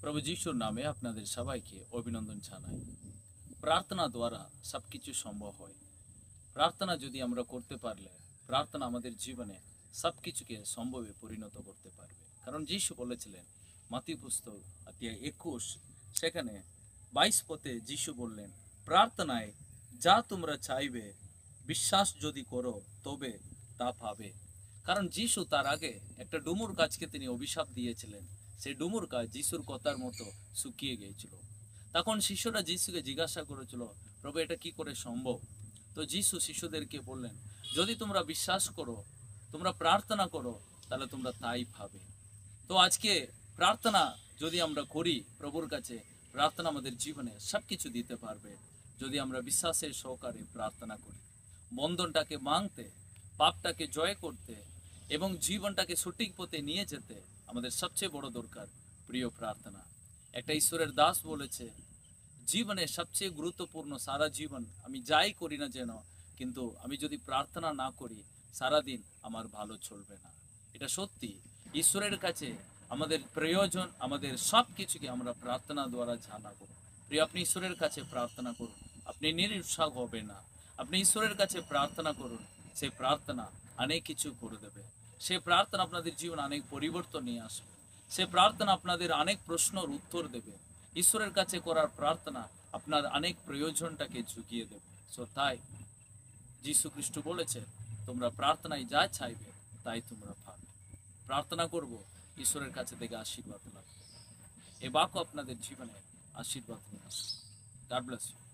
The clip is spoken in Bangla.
প্রভু যিশুর নামে আপনাদের সবাইকে অভিনন্দন জানাই। প্রার্থনা দ্বারা সবকিছু সম্ভব হয়। প্রার্থনা যদি আমরা করতে পারলে, প্রার্থনা আমাদের জীবনে সবকিছুকে সম্ভবে পরিণত করতে পারবে। কারণ যিশু বলেছিলেন মাতি পুস্তক অধ্যায় 21, সেখানে 22 পদে যিশু বললেন, প্রার্থনায় যা তোমরা চাইবে বিশ্বাস যদি করো তবে তা পাবে। কারণ যিশু তার আগে একটা ডুমুর গাছকে তিনি অভিশাপ দিয়েছিলেন। সেই ডুমুর গাছ যিশুর কথার মতো শুকিয়ে গিয়েছিল। তখন শিশুরা যিশুকে জিজ্ঞাসা করেছিল, প্রভু এটা কি করে সম্ভব? তো যিশু শিশুদেরকে বললেন, যদি তোমরা বিশ্বাস করো, তোমরা প্রার্থনা করো, তাহলে তোমরা তাই পাবে। তো আজকে প্রার্থনা যদি আমরা করি প্রভুর কাছে, প্রার্থনা আমাদের জীবনে সবকিছু দিতে পারবে যদি আমরা বিশ্বাসের সহকারে প্রার্থনা করি। বন্ধনটাকে ভাঙতে, পাপটাকে জয় করতে এবং জীবনটাকে সঠিক পথে নিয়ে যেতে আমাদের সবচেয়ে বড় দরকার প্রিয় প্রার্থনা। একটা ঈশ্বরের দাস বলেছে, জীবনে সবচেয়ে গুরুত্বপূর্ণ সারা জীবন আমি যাই করি না যেন, কিন্তু আমি যদি প্রার্থনা না করি সারাদিন আমার ভালো চলবে না। এটা সত্যি। ঈশ্বরের কাছে আমাদের প্রয়োজন, আমাদের সব কিছুকে আমরা প্রার্থনা দ্বারা জানাবো। প্রিয়, আপনি ঈশ্বরের কাছে প্রার্থনা করুন, আপনি নিরুৎসাহ হবে না। আপনি ঈশ্বরের কাছে প্রার্থনা করুন, সেই প্রার্থনা অনেক কিছু করে দেবে। সে প্রার্থনা আপনাদের জীবনে অনেক পরিবর্তন নিয়ে আসবে। সে প্রার্থনা আপনাদের অনেক প্রশ্নের উত্তর দেবে। ঈশ্বরের কাছে করার প্রার্থনা আপনার অনেক প্রয়োজনটাকে ঝুঁকিয়ে দেবে। সো তাই যীশু খ্রিস্ট বলেছে, তোমরা প্রার্থনায় যা চাইবে তাই তোমরা পাবে। প্রার্থনা করব, ঈশ্বরের কাছে থেকে আশীর্বাদ লাগবে। এ বাক্য আপনাদের জীবনে আশীর্বাদ নিয়ে আসবে। God bless you.